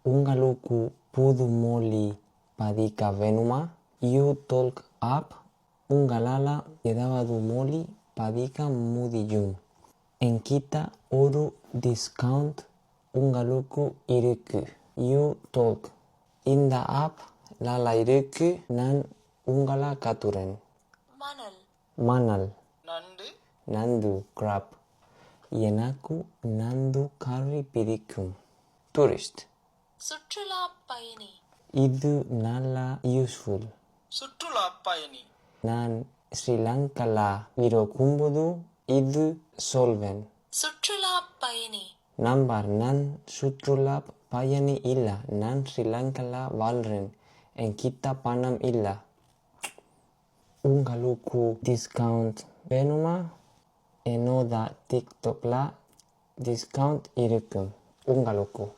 உங்களுக்கு புது மொழி படிக்க வேணுமா? யூடல்க் ஆப் உங்களால் ஏதாவது மொழி படிக்க முடியும். என்கிட்ட ஒரு டிஸ்கவுண்ட் உங்களுக்கு இருக்கு. யூடல்க் இந்த ஆப் நல்லா இருக்கு. நான் உங்களை காட்டுறேன். மணல் நண்டு கிராப். எனக்கு நண்டு கறி பிடிக்கும். டூரிஸ்ட் சுற்றுலா பயணி. இது நல்லா யூஸ்ஃபுல். சுற்றுலா பயணி. நான் ஸ்ரீலங்கால இருக்கும்போது இது சொல்வேன். சுற்றுலா பயணி. நம்பர் நான் சுற்றுலா பயணி இல்லை. நான் ஸ்ரீலங்கால வாழ்றேன். என்கிட்ட பணம் இல்லை. உங்களுக்கு டிஸ்கவுண்ட் வேணுமா? என்னோட டிக்டாக்ல டிஸ்கவுண்ட் இருக்கு உங்களுக்கு.